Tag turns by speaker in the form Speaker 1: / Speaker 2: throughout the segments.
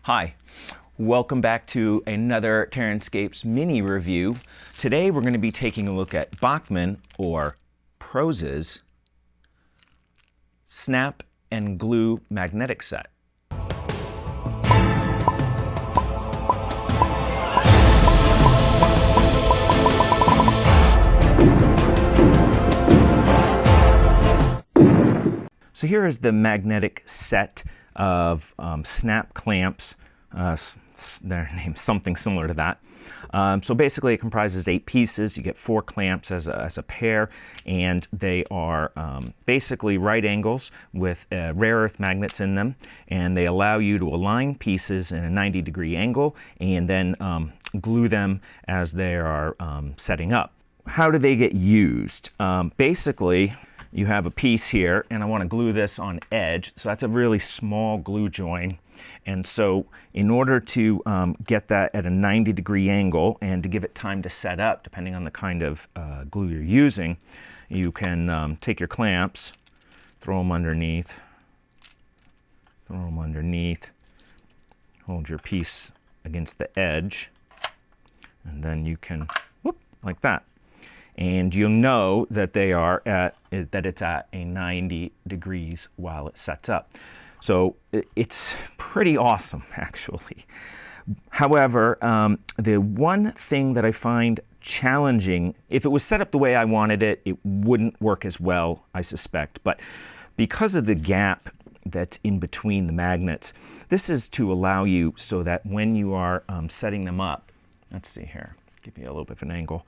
Speaker 1: Hi, welcome back to another Terranscapes mini review. Today we're going to be taking a look at Bachmann or Prose's Snap and Glue magnetic set. So here is the magnetic set of snap clamps. Their name's something similar to that. So basically it comprises 8 pieces. You get 4 clamps as a pair, and they are basically right angles with rare earth magnets in them, and they allow you to align pieces in a 90-degree angle and then glue them as they are setting up. How do they get used? Basically, you have a piece here, and I want to glue this on edge. So that's a really small glue joint. And so in order to get that at a 90-degree angle and to give it time to set up, depending on the kind of glue you're using, you can take your clamps, throw them underneath, hold your piece against the edge, and then you can, whoop, like that. And you'll know that it's at a 90 degrees while it sets up. So it's pretty awesome, actually. However, the one thing that I find challenging, if it was set up the way I wanted it, it wouldn't work as well, I suspect. But because of the gap that's in between the magnets, this is to allow you so that when you are setting them up, let's see here, give you a little bit of an angle.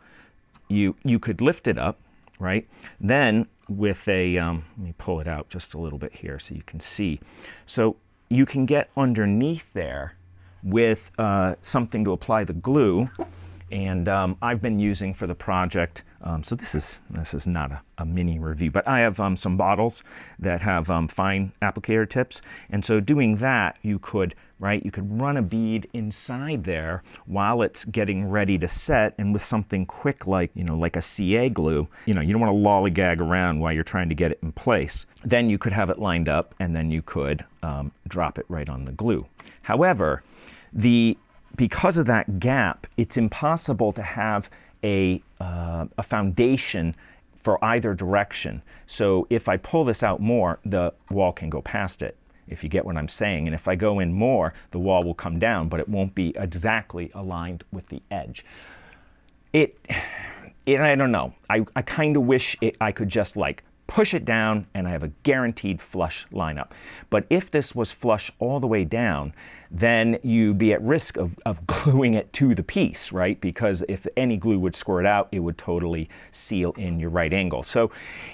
Speaker 1: You could lift it up, right? Then with a, let me pull it out just a little bit here so you can see. So you can get underneath there with something to apply the glue, and I've been using for the project, so this is not a mini review, but I have some bottles that have fine applicator tips, and so doing that, you could run a bead inside there while it's getting ready to set, and with something quick like a CA glue, you don't want to lollygag around while you're trying to get it in place. Then you could have it lined up, and then you could drop it right on the glue. However, because of that gap, it's impossible to have a foundation for either direction. So if I pull this out more, the wall can go past it, if you get what I'm saying. And if I go in more, the wall will come down, but it won't be exactly aligned with the edge. I don't know. I kind of wish I could just push it down and I have a guaranteed flush lineup. But if this was flush all the way down, then you'd be at risk of gluing it to the piece, right? Because if any glue would squirt out, it would totally seal in your right angle. So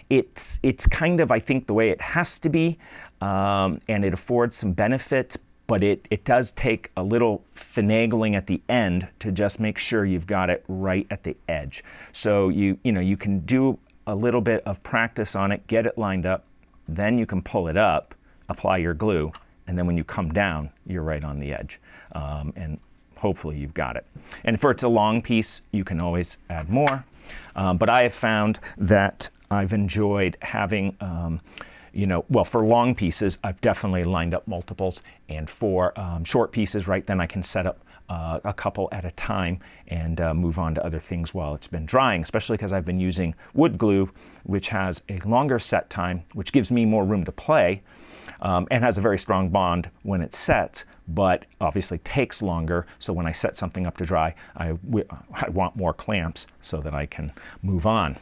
Speaker 1: it's kind of, I think, the way it has to be, and it affords some benefits, but it does take a little finagling at the end to just make sure you've got it right at the edge. So you can do a little bit of practice on it, get it lined up, then you can pull it up, apply your glue, and then when you come down, you're right on the edge. And hopefully you've got it. And if it's a long piece, you can always add more. But I have found that I've enjoyed having, well, for long pieces, I've definitely lined up multiples. And for short pieces, right, then I can set up a couple at a time and move on to other things while it's been drying, especially because I've been using wood glue, which has a longer set time, which gives me more room to play, and has a very strong bond when it sets, but obviously takes longer. So when I set something up to dry, I want more clamps so that I can move on.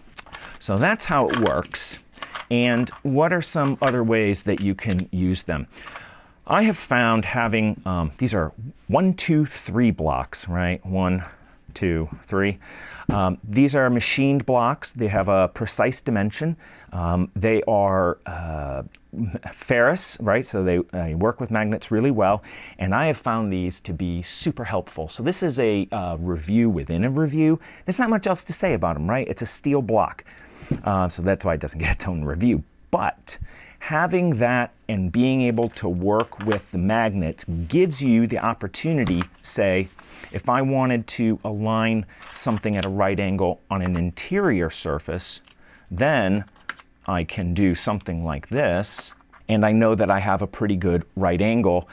Speaker 1: So that's how it works. And what are some other ways that you can use them? I have found having, these are 1, 2, 3 blocks, right? 1, 2, 3. These are machined blocks. They have a precise dimension. They are ferrous, right? So they work with magnets really well. And I have found these to be super helpful. So this is a review within a review. There's not much else to say about them, right? It's a steel block. So that's why it doesn't get its own review. But having that and being able to work with the magnets gives you the opportunity, say, if I wanted to align something at a right angle on an interior surface, then I can do something like this and I know that I have a pretty good right angle,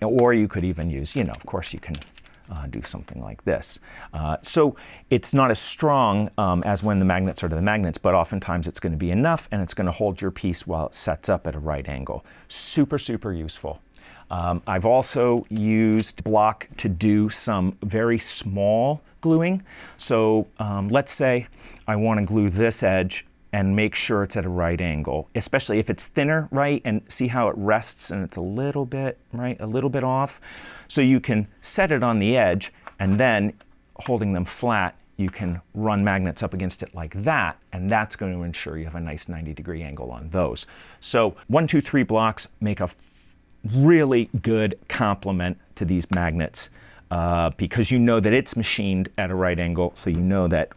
Speaker 1: or you could even use, of course you can do something like this. So it's not as strong as when the magnets are to the magnets, but oftentimes it's going to be enough, and it's going to hold your piece while it sets up at a right angle. Super, super useful. I've also used block to do some very small gluing. So let's say I want to glue this edge and make sure it's at a right angle, especially if it's thinner, right? And see how it rests and it's a little bit, right? A little bit off. So you can set it on the edge, and then holding them flat, you can run magnets up against it like that, and that's going to ensure you have a nice 90-degree angle on those. So 1, 2, 3 blocks make a really good complement to these magnets, because you know that it's machined at a right angle, so you know that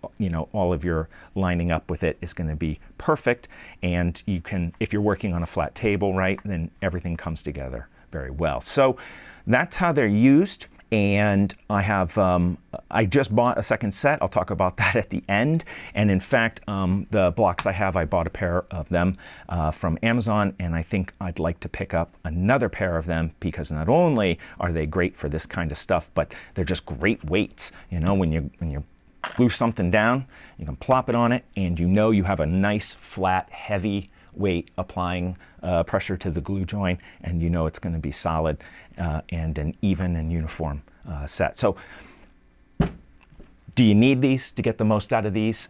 Speaker 1: all of your lining up with it is going to be perfect, and you can, if you're working on a flat table, right, then everything comes together very well. So that's how they're used. And I have, I just bought a second set. I'll talk about that at the end. And in fact, the blocks I bought a pair of them from Amazon, and I think I'd like to pick up another pair of them, because not only are they great for this kind of stuff, but they're just great weights. When you glue something down, you can plop it on it, and you have a nice, flat, heavy weight applying pressure to the glue joint, and it's going to be solid and an even and uniform set. So do you need these to get the most out of these?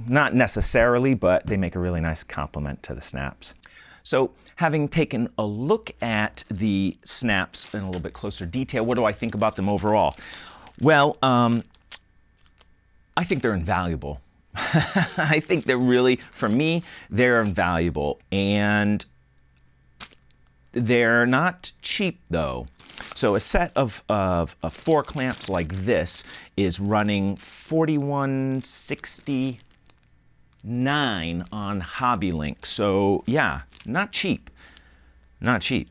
Speaker 1: Not necessarily, but they make a really nice complement to the snaps. So having taken a look at the snaps in a little bit closer detail, what do I think about them overall? Well, I think they're invaluable. I think they're really, for me, they're invaluable, and they're not cheap though. So a set of 4 clamps like this is running $41.69 on HobbyLink. So yeah, not cheap, not cheap.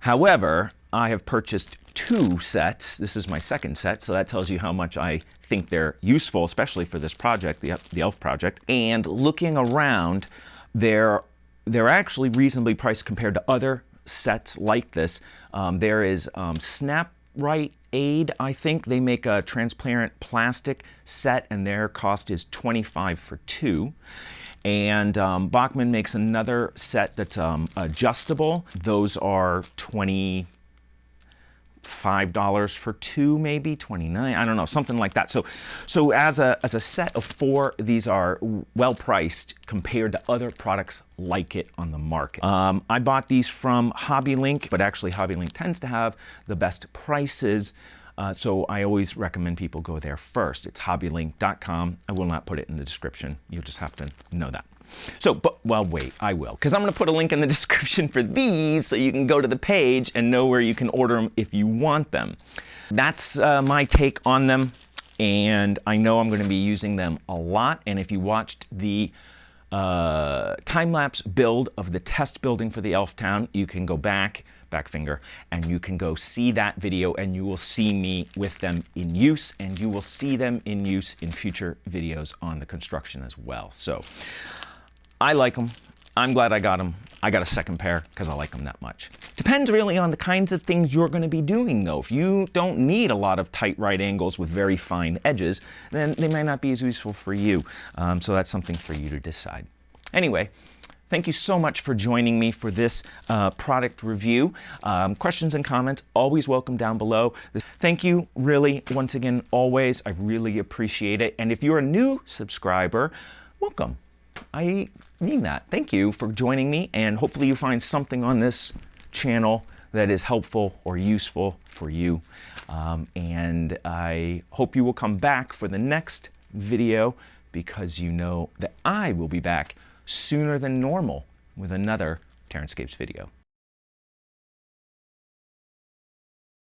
Speaker 1: However, I have purchased 2 sets. This is my second set, so that tells you how much I think they're useful, especially for this project, the elf project. And looking around, they're actually reasonably priced compared to other sets like this. There is Snap-Right Aid, I think. They make a transparent plastic set, and their cost is $25 for 2. And Bachmann makes another set that's adjustable. Those are $25 for 2, maybe $29. I don't know, something like that. So as a set of 4, these are well priced compared to other products like it on the market. I bought these from HobbyLink, but actually HobbyLink tends to have the best prices. So I always recommend people go there first. It's hobbylink.com. I will not put it in the description. You'll just have to know that. So, well, wait, I will, because I'm going to put a link in the description for these so you can go to the page and know where you can order them if you want them. That's my take on them, and I know I'm going to be using them a lot. And if you watched the time-lapse build of the test building for the Elf Town, you can go back finger, and you can go see that video, and you will see me with them in use, and you will see them in use in future videos on the construction as well. So I like them. I'm glad I got them. I got a second pair because I like them that much. Depends really on the kinds of things you're going to be doing though. If you don't need a lot of tight right angles with very fine edges, then they might not be as useful for you. So that's something for you to decide. Anyway, thank you so much for joining me for this product review. Questions and comments, always welcome down below. Thank you, really, once again, always. I really appreciate it. And if you're a new subscriber, welcome. I mean that. Thank you for joining me, and hopefully you find something on this channel that is helpful or useful for you. And I hope you will come back for the next video, because you know that I will be back sooner than normal with another Terranscapes video.